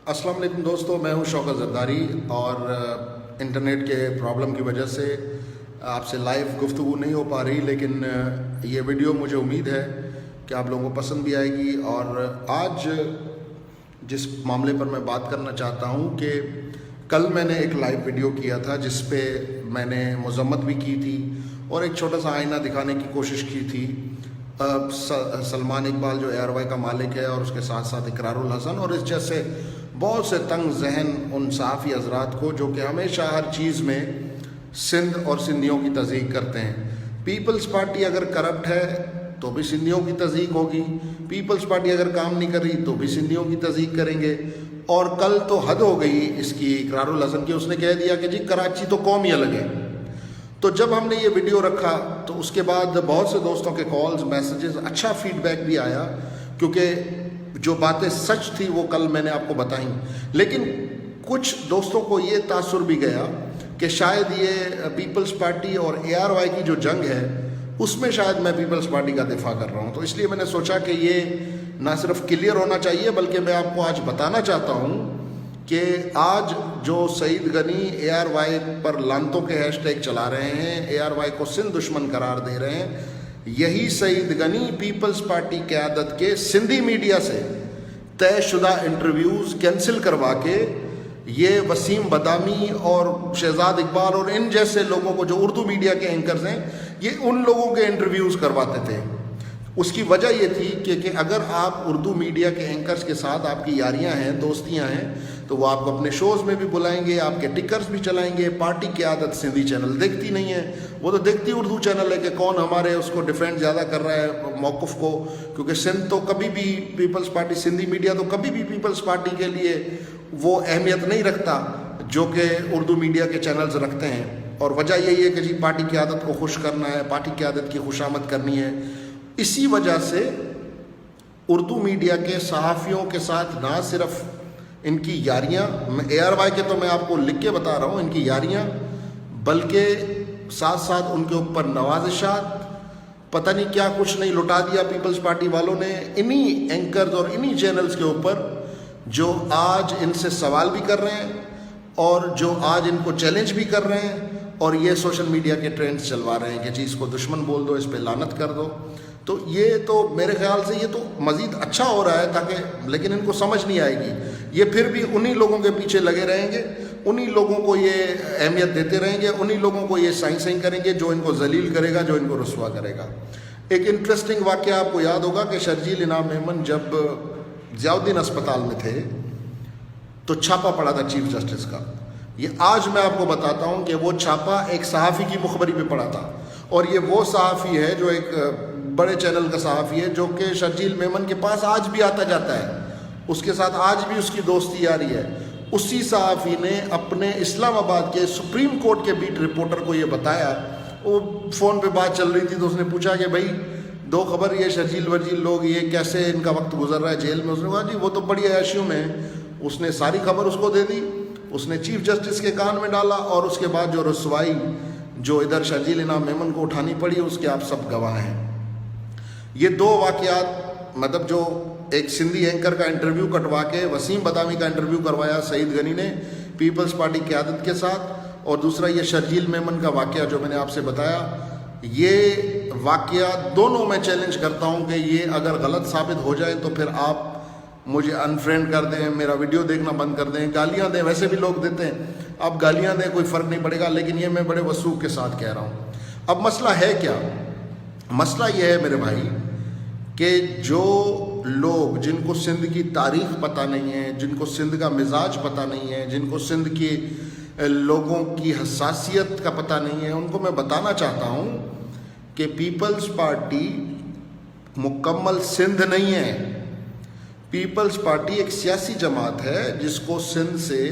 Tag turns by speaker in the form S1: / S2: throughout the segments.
S1: अस्सलाम वालेकुम दोस्तों, मैं हूं शौकत ज़रदारी और इंटरनेट के प्रॉब्लम की वजह से आपसे लाइव गुफ्तगू नहीं हो पा रही, लेकिन ये वीडियो मुझे उम्मीद है कि आप लोगों को पसंद भी आएगी। और आज जिस मामले पर मैं बात करना चाहता हूं कि कल मैंने एक लाइव वीडियो किया था जिस पे मैंने मज़म्मत भी की थी और एक छोटा सा आईना दिखाने की कोशिश की थी सलमान इकबाल जो ARY का मालिक है और उसके साथ साथ इकरारुल हसन और इस जैसे बहुत से तंग जहन उन सहाफ़ी हजरात को जो कि हमेशा हर चीज़ में सिंध और सिंधियों की तज़दीक करते हैं। पीपल्स पार्टी अगर करप्ट है तो भी सिंधियों की तज़दीक होगी, पीपल्स पार्टी अगर काम नहीं कर रही तो भी सिंधियों की तज़दीक करेंगे। और कल तो हद हो गई इसकी इकरारुल हसन की, उसने कह दिया कि जी कराची तो कौम ही अलग है। तो जब हमने ये वीडियो रखा तो उसके बाद बहुत से दोस्तों के कॉल्स, मैसेजेस, अच्छा फीडबैक भी आया, क्योंकि जो बातें सच थी वो कल मैंने आपको बताई। लेकिन कुछ दोस्तों को ये तासुर भी गया कि शायद ये पीपल्स पार्टी और ARY की जो जंग है उसमें शायद मैं पीपल्स पार्टी का दिफा कर रहा हूँ। तो इसलिए मैंने सोचा कि ये ना सिर्फ क्लियर होना चाहिए बल्कि मैं आपको आज बताना चाहता हूँ कि आज जो सईद गनी ARY पर लानतों के हैशटैग चला रहे हैं, ARY को सिंध दुश्मन करार दे रहे हैं, यही सईद गनी पीपल्स पार्टी क़यादत के सिंधी मीडिया से तयशुदा इंटरव्यूज़ कैंसिल करवा के ये वसीम बदामी और शहजाद इकबाल और इन जैसे लोगों को, जो उर्दू मीडिया के एंकर्स हैं, ये उन लोगों के इंटरव्यूज़ करवाते थे। उसकी वजह ये थी कि अगर आप उर्दू मीडिया के एंकर्स के साथ आपकी यारियां हैं, दोस्तियां हैं, तो वो आपको अपने शोज़ में भी बुलाएंगे, आपके टिकर्स भी चलाएंगे। पार्टी की आदत सिंधी चैनल देखती नहीं है, वो तो देखती उर्दू चैनल है कि कौन हमारे उसको डिफेंड ज़्यादा कर रहा है मौक़िफ़ को, क्योंकि सिंध तो कभी भी पीपल्स पार्टी, सिंधी मीडिया तो कभी भी पीपल्स पार्टी के लिए वो अहमियत नहीं रखता जो कि उर्दू मीडिया के चैनल्स रखते हैं। और वजह यही है कि जी पार्टी की आदत को खुश करना है, पार्टी की आदत की खुशामद करनी है। इसी वजह से उर्दू मीडिया के सहाफ़ियों के साथ ना सिर्फ इनकी यारियां, ARY के तो मैं आपको लिख के बता रहा हूँ इनकी यारियां, बल्कि साथ साथ उनके ऊपर नवाजिशात, पता नहीं क्या कुछ नहीं लुटा दिया पीपल्स पार्टी वालों ने इन्हीं एंकर्स और इन्हीं चैनल्स के ऊपर, जो आज इनसे सवाल भी कर रहे हैं और जो आज इनको चैलेंज भी कर रहे हैं और ये सोशल मीडिया के ट्रेंड्स चलवा रहे हैं कि जी इसको दुश्मन बोल दो, इस पे लानत कर दो। तो ये तो मेरे ख्याल से ये तो मज़ीद अच्छा हो रहा है ताकि, लेकिन इनको समझ नहीं आएगी, ये फिर भी उन्हीं लोगों के पीछे लगे रहेंगे, उन्हीं लोगों को ये अहमियत देते रहेंगे, उन्हीं लोगों को ये साई करेंगे जो इनको जलील करेगा, जो इनको रुस्वा करेगा। एक इंटरेस्टिंग वाक़या आपको याद होगा कि शर्जील इनाम मेमन जब ज़ियाउद्दीन अस्पताल में थे तो छापा पड़ा था चीफ जस्टिस का। ये आज मैं आपको बताता हूँ कि वो छापा एक सहाफ़ी की मुखबरी पे पड़ा था, और ये वो सहाफ़ी है जो एक बड़े चैनल का सहाफ़ी है जो कि शर्जील मेमन के पास आज भी आता जाता है, उसके साथ आज भी उसकी दोस्ती यारी है। उसी सहाफ़ी ने अपने इस्लामाबाद के सुप्रीम कोर्ट के बीट रिपोर्टर को ये बताया, वो फ़ोन पे बात चल रही थी तो उसने पूछा कि भाई दो खबर, ये शर्जील वर्जील लोग ये कैसे इनका वक्त गुजर रहा है जेल में। उसने कहा जी वो तो बड़ी अयाशियों में। उसने सारी खबर उसको दे दी, उसने चीफ जस्टिस के कान में डाला, और उसके बाद जो रसवाई जो इधर शर्जील इनाम मेमन को उठानी पड़ी उसके आप सब गवाह हैं। ये दो वाक़यात, मतलब जो एक सिंधी एंकर का इंटरव्यू कटवा के वसीम बदामी का इंटरव्यू करवाया सईद गनी ने पीपल्स पार्टी की क़यादत के साथ, और दूसरा ये शर्जील मेमन का वाक़या जो मैंने आपसे बताया, ये वाक़या दोनों मैं चैलेंज करता हूँ कि ये अगर गलत साबित हो जाए तो फिर आप मुझे अनफ्रेंड कर दें, मेरा वीडियो देखना बंद कर दें, गालियाँ दें, वैसे भी लोग देते हैं, आप गालियाँ दें कोई फ़र्क नहीं पड़ेगा, लेकिन ये मैं बड़े वसूख के साथ कह रहा हूँ। अब मसला है क्या? मसला ये है मेरे भाई कि जो लोग, जिनको सिंध की तारीख़ पता नहीं है, जिनको सिंध का मिजाज पता नहीं है, जिनको सिंध की लोगों की हसासियत का पता नहीं है, उनको मैं बताना चाहता हूँ कि पीपल्स पार्टी मुकम्मल सिंध नहीं है। पीपल्स पार्टी एक सियासी जमात है जिसको सिंध से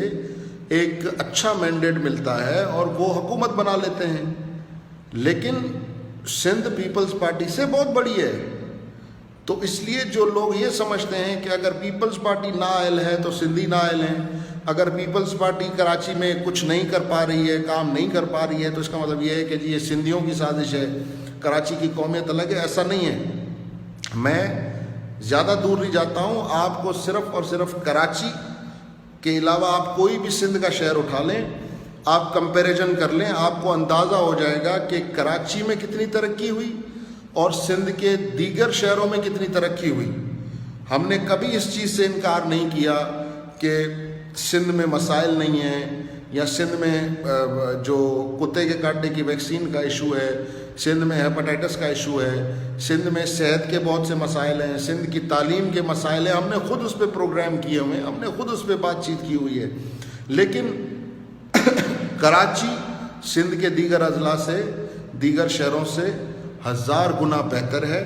S1: एक अच्छा मैंडेट मिलता है और वो हुकूमत बना लेते हैं, लेकिन सिंध पीपल्स पार्टी से बहुत बड़ी है। तो इसलिए जो लोग ये समझते हैं कि अगर पीपल्स पार्टी नाअहल है तो सिंधी नाअहल हैं, अगर पीपल्स पार्टी कराची में कुछ नहीं कर पा रही है, काम नहीं कर पा रही है, तो इसका मतलब ये है कि जी ये सिंधियों की साजिश है, कराची की कौमियत अलग है। ऐसा नहीं है। मैं ज़्यादा दूर नहीं जाता हूँ, आपको सिर्फ़ और सिर्फ कराची کے علاوہ آپ کوئی بھی سندھ کا شہر اٹھا لیں, آپ کمپیریزن کر لیں, آپ کو اندازہ ہو جائے گا کہ کراچی میں کتنی ترقی ہوئی اور سندھ کے دیگر شہروں میں کتنی ترقی ہوئی. ہم نے کبھی اس چیز سے انکار نہیں کیا کہ سندھ میں مسائل نہیں ہیں, یا سندھ میں جو کتے کے کاٹنے کی ویکسین کا ایشو ہے, سندھ میں ہیپاٹائٹس کا ایشو ہے, سندھ میں صحت کے بہت سے مسائل ہیں, سندھ کی تعلیم کے مسائل ہیں. ہم نے خود اس پہ پروگرام کیے ہوئے ہیں, ہم نے خود اس پہ بات چیت کی ہوئی ہے. لیکن کراچی سندھ کے دیگر اضلاع سے, دیگر شہروں سے 1000 گنا بہتر ہے,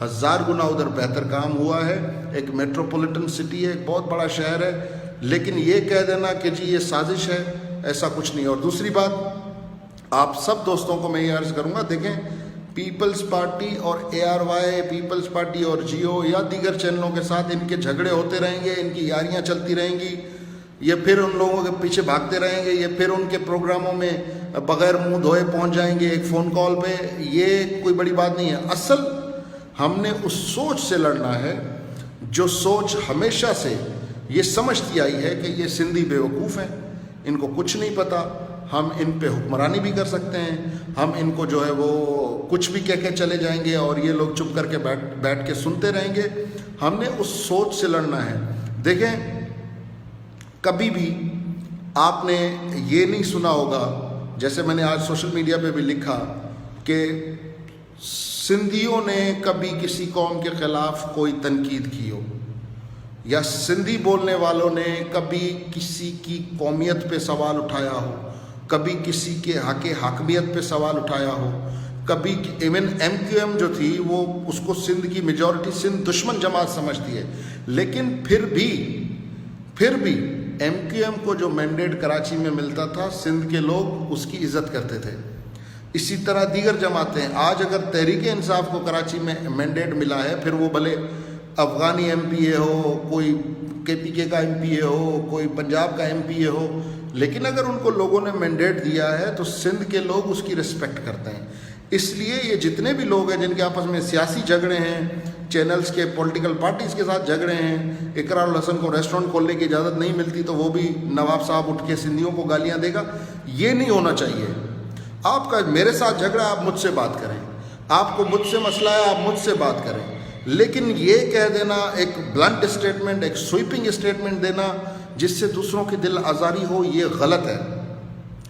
S1: 1000 گنا ادھر بہتر کام ہوا ہے. ایک میٹروپولیٹن سٹی ہے, ایک بہت بڑا شہر ہے. لیکن یہ کہہ دینا کہ جی یہ سازش ہے, ایسا کچھ نہیں. اور دوسری بات, آپ سب دوستوں کو میں یہ عرض کروں گا, دیکھیں پیپلز پارٹی اور ARY, پیپلز پارٹی اور جیو یا دیگر چینلوں کے ساتھ ان کے جھگڑے ہوتے رہیں گے, ان کی یاریاں چلتی رہیں گی, یہ پھر ان لوگوں کے پیچھے بھاگتے رہیں گے, یہ پھر ان کے پروگراموں میں بغیر منہ دھوئے پہنچ جائیں گے ایک فون کال پہ. یہ کوئی بڑی بات نہیں ہے. اصل ہم نے اس سوچ سے لڑنا ہے جو سوچ ہمیشہ سے یہ سمجھتی آئی ہے کہ یہ سندھی بیوقوف ہیں, ان کو کچھ نہیں پتہ, ہم ان پہ حکمرانی بھی کر سکتے ہیں, ہم ان کو جو ہے وہ کچھ بھی کہہ کے چلے جائیں گے اور یہ لوگ چپ کر کے بیٹھ کے سنتے رہیں گے. ہم نے اس سوچ سے لڑنا ہے. دیکھیں کبھی بھی آپ نے یہ نہیں سنا ہوگا, جیسے میں نے آج سوشل میڈیا پہ بھی لکھا, کہ سندھیوں نے کبھی کسی قوم کے خلاف کوئی تنقید کی ہو, یا سندھی بولنے والوں نے کبھی کسی کی قومیت پہ سوال اٹھایا ہو, کبھی کسی کے حق حاکمیت پہ سوال اٹھایا ہو, کبھی ایون MQM جو تھی وہ اس کو سندھ کی میجورٹی سندھ دشمن جماعت سمجھتی ہے, لیکن پھر بھی MQM کو جو مینڈیٹ کراچی میں ملتا تھا سندھ کے لوگ اس کی عزت کرتے تھے. اسی طرح دیگر جماعتیں, آج اگر تحریک انصاف کو کراچی میں مینڈیٹ ملا ہے, پھر وہ بھلے افغانی MPA ہو, کوئی KPK کا MPA ہو, کوئی پنجاب کا MPA ہو, لیکن اگر ان کو لوگوں نے مینڈیٹ دیا ہے تو سندھ کے لوگ اس کی رسپیکٹ کرتے ہیں. اس لیے یہ جتنے بھی لوگ ہیں جن کے آپس میں سیاسی جھگڑے ہیں, چینلز کے پولیٹیکل پارٹیز کے ساتھ جھگڑے ہیں, اقرار الحسن کو ریسٹورنٹ کھولنے کی اجازت نہیں ملتی تو وہ بھی نواب صاحب اٹھ کے سندھیوں کو گالیاں دے گا, یہ نہیں ہونا چاہیے. آپ کا میرے ساتھ جھگڑا, آپ مجھ سے بات کریں, آپ کو مجھ سے مسئلہ ہے, آپ مجھ سے بات کریں. لیکن یہ کہہ دینا, ایک بلنٹ اسٹیٹمنٹ, ایک سویپنگ اسٹیٹمنٹ دینا جس سے دوسروں کی دل آزاری ہو, یہ غلط ہے.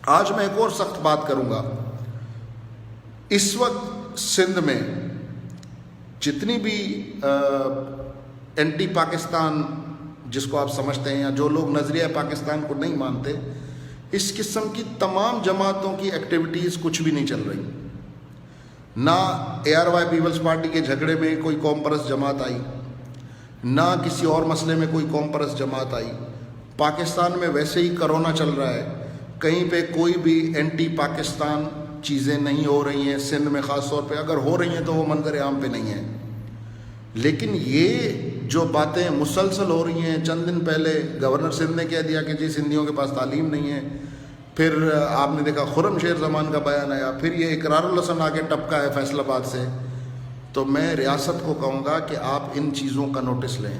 S1: آج میں ایک اور سخت بات کروں گا. اس وقت سندھ میں جتنی بھی اینٹی پاکستان جس کو آپ سمجھتے ہیں, یا جو لوگ نظریہ پاکستان کو نہیں مانتے, اس قسم کی تمام جماعتوں کی ایکٹیویٹیز کچھ بھی نہیں چل رہی. نہ ARY پیپلز پارٹی کے جھگڑے میں کوئی قوم پرست جماعت آئی, نہ کسی اور مسئلے میں کوئی قوم پرست جماعت آئی. پاکستان میں ویسے ہی کرونا چل رہا ہے, کہیں پہ کوئی بھی اینٹی پاکستان چیزیں نہیں ہو رہی ہیں. سندھ میں خاص طور پہ اگر ہو رہی ہیں تو وہ منظر عام پہ نہیں ہیں. لیکن یہ جو باتیں مسلسل ہو رہی ہیں, چند دن پہلے گورنر سندھ نے کہہ دیا کہ جی سندھیوں کے پاس تعلیم نہیں ہے, پھر آپ نے دیکھا خرم شیر زمان کا بیان آیا, پھر یہ اقرار الحسن آگے ٹپکا ہے فیصل آباد سے. تو میں ریاست کو کہوں گا کہ آپ ان چیزوں کا نوٹس لیں,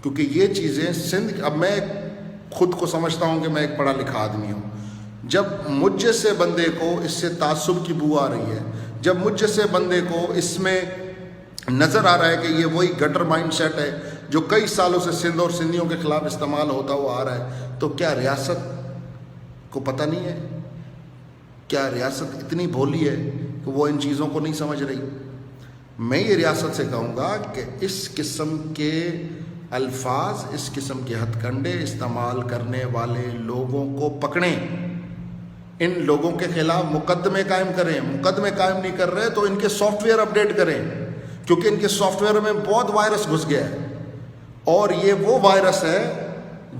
S1: کیونکہ یہ چیزیں سندھ, اب میں خود کو سمجھتا ہوں کہ میں ایک پڑھا لکھا آدمی ہوں. جب مجھ جیسے بندے کو اس سے تعصب کی بو آ رہی ہے, جب مجھ جیسے بندے کو اس میں نظر آ رہا ہے کہ یہ وہی گٹر مائنڈ سیٹ ہے جو کئی سالوں سے سندھ اور سندھیوں کے خلاف استعمال ہوتا ہوا آ رہا ہے, تو کیا ریاست کو پتہ نہیں ہے؟ کیا ریاست اتنی بھولی ہے کہ وہ ان چیزوں کو نہیں سمجھ رہی؟ میں یہ ریاست سے کہوں گا کہ اس قسم کے الفاظ, اس قسم کے ہتھ کنڈے استعمال کرنے والے لوگوں کو پکڑیں, ان لوگوں کے خلاف مقدمے قائم کریں. مقدمے قائم نہیں کر رہے تو ان کے سافٹ ویئر اپڈیٹ کریں, کیونکہ ان کے سافٹ ویئر میں بہت وائرس گھس گیا ہے, اور یہ وہ وائرس ہے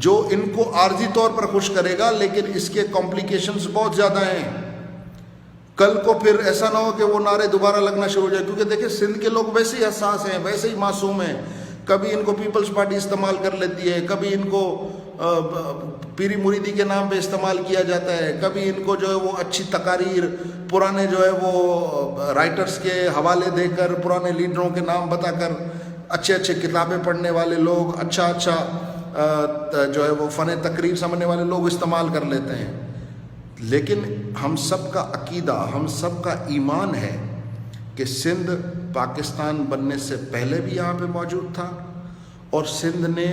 S1: جو ان کو عارضی طور پر خوش کرے گا, لیکن اس کے کمپلیکیشنز بہت زیادہ ہیں. کل کو پھر ایسا نہ ہو کہ وہ نعرے دوبارہ لگنا شروع ہو جائے, کیونکہ دیکھیں سندھ کے لوگ ویسے ہی حساس ہیں, ویسے ہی معصوم ہیں. کبھی ان کو پیپلز پارٹی استعمال کر لیتی ہے, کبھی ان کو پیری مریدی کے نام پہ استعمال کیا جاتا ہے, کبھی ان کو جو ہے وہ اچھی تقاریر, پرانے جو ہے وہ رائٹرز کے حوالے دے کر, پرانے لیڈروں کے نام بتا کر, اچھے اچھے کتابیں پڑھنے والے لوگ, اچھا जो है वो फ़न तकरीर समझने वाले लोग इस्तेमाल कर लेते हैं, लेकिन हम सब का अकीदा, हम सब का ईमान है कि सिंध पाकिस्तान बनने से पहले भी यहाँ पे मौजूद था और सिंध ने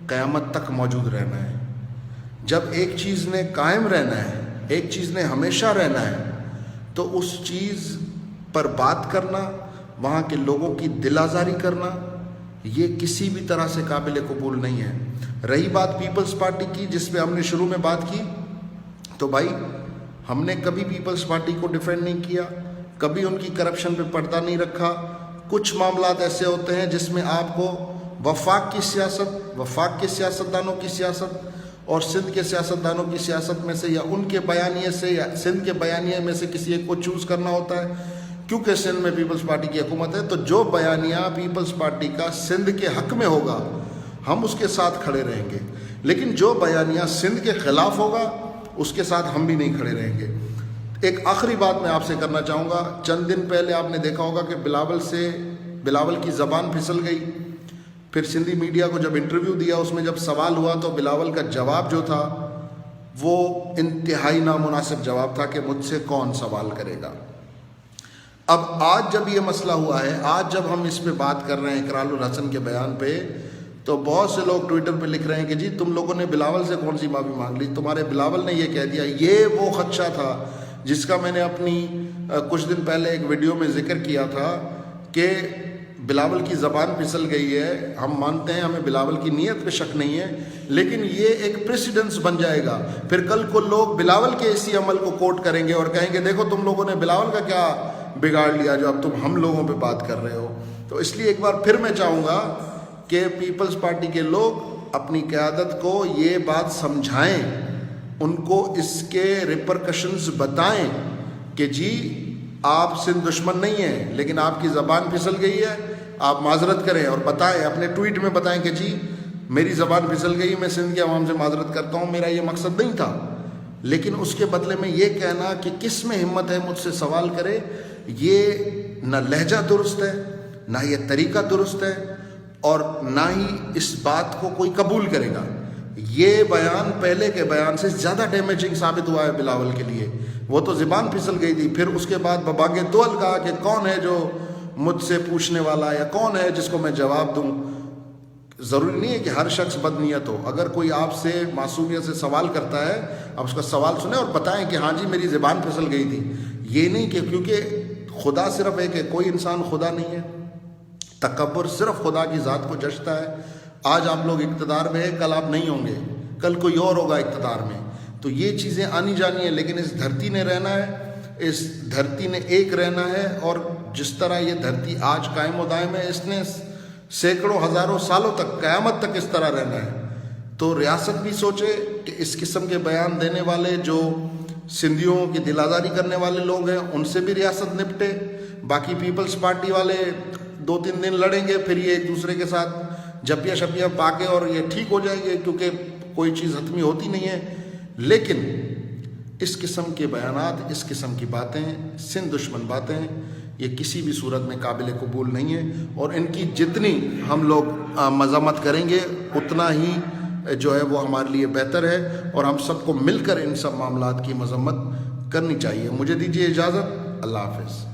S1: क़यामत तक मौजूद रहना है। जब एक चीज़ ने कायम रहना है, एक चीज़ ने हमेशा रहना है, तो उस चीज़ पर बात करना, वहाँ के लोगों की दिल आज़ारी करना, ये किसी भी तरह से काबिल कबूल नहीं है। रही बात पीपल्स पार्टी की, जिस पे हमने शुरू में बात की, तो भाई हमने कभी पीपल्स पार्टी को डिफेंड नहीं किया, कभी उनकी करप्शन पे पर्दा नहीं रखा। कुछ मामलात ऐसे होते हैं जिसमें आपको वफाक की सियासत, वफाक के सियासतदानों की सियासत और सिंध के सियासतदानों की सियासत में से, या उनके बयानिए से या सिंध के बयानिए में से किसी एक को चूज़ करना होता है। क्योंकि सिंध में पीपल्स पार्टी की हुकूमत है, तो जो बयानिया पीपल्स पार्टी का सिंध के हक़ में होगा हम उसके साथ खड़े रहेंगे, लेकिन जो बयानिया सिंध के ख़िलाफ़ होगा उसके साथ हम भी नहीं खड़े रहेंगे। एक आखिरी बात मैं आपसे करना चाहूँगा। चंद दिन पहले आपने देखा होगा कि बिलावल की ज़बान फिसल गई। फिर सिंधी मीडिया को जब इंटरव्यू दिया, उसमें जब सवाल हुआ तो बिलावल का जवाब जो था वो इंतहाई नामुनासिब जवाब था कि मुझसे कौन सवाल करेगा। अब आज जब ये मसला हुआ है, आज जब हम इस पे बात कर रहे हैं इकरारुल हसन के बयान पे, तो बहुत से लोग ट्विटर पे लिख रहे हैं कि जी तुम लोगों ने बिलावल से कौन सी माफ़ी मांग ली, तुम्हारे बिलावल ने ये कह दिया। ये वो खदशा था जिसका मैंने अपनी कुछ दिन पहले एक वीडियो में जिक्र किया था कि बिलावल की ज़बान फिसल गई है। हम मानते हैं, हमें बिलावल की नीयत पे शक नहीं है, लेकिन ये एक प्रेसिडेंस बन जाएगा। फिर कल को लोग बिलावल के इसी अमल को कोट करेंगे और कहेंगे देखो तुम लोगों ने बिलावल का क्या बिगाड़ लिया जो अब तुम हम लोगों पे बात कर रहे हो। तो इसलिए एक बार फिर मैं चाहूँगा कि पीपल्स पार्टी के लोग अपनी क़यादत को ये बात समझाएं, उनको इसके रिपरकशंस बताएं कि जी आप सिंध दुश्मन नहीं है, लेकिन आपकी ज़बान फिसल गई है, आप माजरत करें और बताएं, अपने ट्वीट में बताएं कि जी मेरी ज़बान फिसल गई, मैं सिंध के अवाम से माजरत करता हूँ, मेरा ये मकसद नहीं था। लेकिन उसके बदले में ये कहना कि किस में हिम्मत है मुझसे सवाल करे, ये ना लहजा दुरुस्त है, ना ये तरीक़ा दुरुस्त है, और ना ही इस बात को कोई कबूल करेगा। ये बयान पहले के बयान से ज़्यादा डैमेजिंग साबित हुआ है बिलावल के लिए। वो तो ज़बान फिसल गई थी, फिर उसके बाद बबागे तोल कहा कि कौन है जो मुझसे पूछने वाला, या कौन है जिसको मैं जवाब दूं। ज़रूरी नहीं है कि हर शख्स बदनीयत हो। अगर कोई आपसे मासूमियत से सवाल करता है, आप उसका सवाल सुने और बताएं कि हाँ जी मेरी ज़बान फिसल गई थी। ये नहीं कि क्योंकि खुदा सिर्फ एक है, कोई इंसान खुदा नहीं है। तकब्बुर सिर्फ खुदा की ज़ात को जचता है। आज आप लोग इक़्तिदार में है, कल आप नहीं होंगे, कल कोई और होगा इक़्तिदार में। तो ये चीज़ें आनी जानी है, लेकिन इस धरती ने रहना है, इस धरती ने एक रहना है। और जिस तरह ये धरती आज कायम व दायम है, इसने सैकड़ों हज़ारों सालों तक, क़यामत तक इस तरह रहना है। तो रियासत भी सोचे कि इस किस्म के बयान देने वाले जो सिंधियों की दिलाजारी करने वाले लोग हैं उनसे भी रियासत निपटे। बाकी पीपल्स पार्टी वाले 2-3 दिन लड़ेंगे, फिर ये एक दूसरे के साथ जपिया शपिया पाके और ये ठीक हो जाएंगे, क्योंकि कोई चीज़ हतमी होती नहीं है। लेकिन इस किस्म के बयानात, इस किस्म की बातें, सिंध दुश्मन बातें, ये किसी भी सूरत में काबिल कबूल नहीं है। और इनकी जितनी हम लोग मज़म्मत करेंगे उतना ही जो है वो हमारे लिए बेहतर है, और हम सबको मिलकर इन सब मामलात की मज़म्मत करनी चाहिए। मुझे दीजिए इजाज़त। अल्लाह हाफ़िज़।